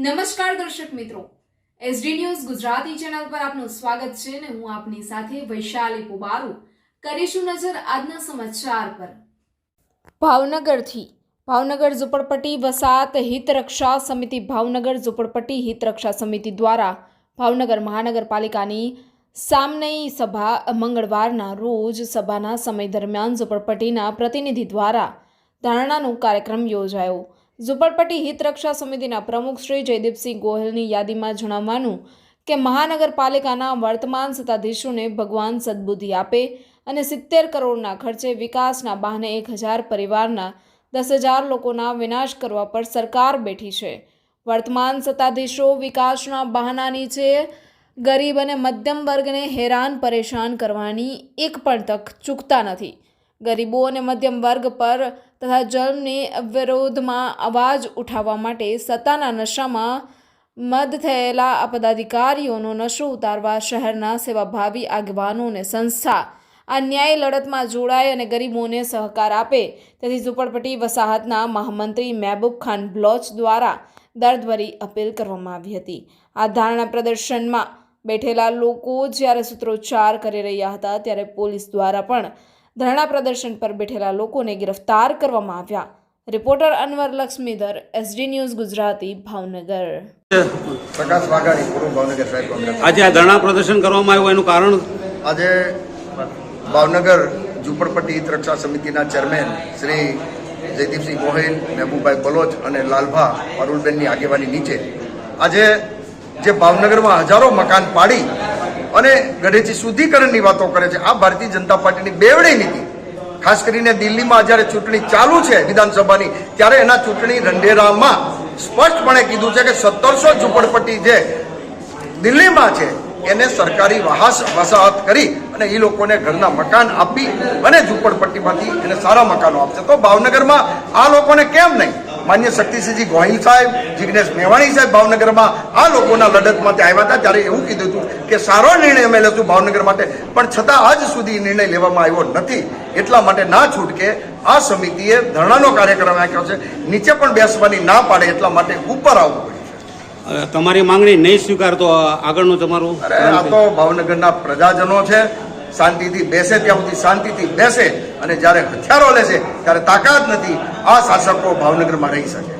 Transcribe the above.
નમસ્કાર દર્શક મિત્રો, એસડી ન્યૂઝ ગુજરાતી ચેનલ પર આપનું સ્વાગત છે અને હું આપની સાથે વૈશાલી પુબારુ. કરીશું નજર આજના સમાચાર પર. ભાવનગર ઝુંપડપટ્ટી વસાહત હિત રક્ષા સમિતિ ભાવનગર ઝુંપડપટ્ટી હિત રક્ષા સમિતિ દ્વારા ભાવનગર મહાનગરપાલિકાની સામનેઈ સભા મંગળવારના રોજ સભાના સમય દરમિયાન ઝુંપડપટ્ટીના પ્રતિનિધિ દ્વારા ધારણાનો કાર્યક્રમ યોજાયો. ઝુંપડપટ્ટી હિત રક્ષા સમિતિના પ્રમુખ શ્રી જયદીપસિંહ ગોહિલની યાદીમાં જણાવવાનું કે મહાનગરપાલિકાના વર્તમાન સત્તાધીશોને ભગવાન સદબુદ્ધિ આપે અને 70 કરોડના ખર્ચે વિકાસના બહાને 1000 પરિવારના 10,000 લોકોના વિનાશ કરવા પર સરકાર બેઠી છે. વર્તમાન સત્તાધીશો વિકાસના બહાના નીચે ગરીબ અને મધ્યમ વર્ગને હેરાન પરેશાન કરવાની એક પણ તક ચૂકતા નથી. ગરીબો અને મધ્યમ વર્ગ પર તથા જન્મની વિરોધમાં અવાજ ઉઠાવવા માટે સત્તાના નશામાં મદ થયેલા પદાધિકારીઓનો નશો ઉતારવા શહેરના સેવાભાવી આગેવાનો અને સંસ્થા આ ન્યાય લડતમાં જોડાય અને ગરીબોને સહકાર આપે. તેથી ઝુંપડપટ્ટી વસાહતના મહામંત્રી મહેબૂબ ખાન બ્લોચ દ્વારા દર્દભરી અપીલ કરવામાં આવી હતી. આ ધારણા પ્રદર્શનમાં બેઠેલા લોકો જ્યારે સૂત્રોચ્ચાર કરી રહ્યા હતા ત્યારે પોલીસ દ્વારા પણ ધરણા પ્રદર્શન પર બેઠેલા લોકોને ગિરફ્તાર કરવામાં આવ્યા. Reporter Anwar Laxmidhar, SD news Gujarati, Bhavnagar. Prakash Vaghani, પૂર્વ ભાવનગર સાહેબ કોંગ્રેસ. આજે આ ધરણા પ્રદર્શન કરવામાં આવ્યું એનું કારણ? આજે ભાવનગર ઝુંપડપટ્ટી હિત રક્ષા સમિતિના ચેરમેન શ્રી જયદીપસિંહ ગોહિલ, મહેબૂબભાઈ બલોચ અને લાલભા પારુલબેનની આગેવાની નીચે આજે જે ભાવનગરમાં હજારો મકાન પાડી અને ગઢેચી શુદ્ધિકરણની વાતો કરે છે, આ ભારતીય જનતા પાર્ટીની બેવડી નીતિ. ખાસ કરીને દિલ્હીમાં જ્યારે ચૂંટણી ચાલુ છે વિધાનસભાની, ત્યારે એના ચૂંટણી રંડેરામાં સ્પષ્ટપણે કીધું છે કે 1700 ઝુંપડપટ્ટી જે દિલ્હીમાં છે એને સરકારી વસાહત કરી અને એ લોકોને ઘરના મકાન આપી અને ઝુંપડપટ્ટીમાંથી એને સારા મકાનો આપશે. તો ભાવનગરમાં આ લોકોને કેમ નહીં? માન્ય શક્તિસિંહજી ગોહિલ સાહેબ, જિગ્નેશ મેવાણી સાહેબ ભાવનગરમાં આ લોકોના લડત માટે આવ્યા હતા, ત્યારે એવું કીધું હતું કે સારો નિર્ણય અમે લેશું ભાવનગર માટે, પણ છતાં આજ સુધી નિર્ણય લેવામાં આવ્યો નથી. એટલા માટે ના છૂટકે આ સમિતિએ ધરણાનો કાર્યક્રમ રાખ્યો છે. નીચે પણ બેસવાની ના પાડે એટલા માટે ઉપર આવવું પડ્યું. તમારી માંગણી નહીં સ્વીકારતો આગળનું તમારું? આ તો ભાવનગરના પ્રજાજનો છે, શાંતિથી બેસે ત્યાં સુધી શાંતિથી બેસે અને જ્યારે હથિયારો લેશે ત્યારે તાકાત નથી આ શાસકો ભાવનગરમાં રહી શકે.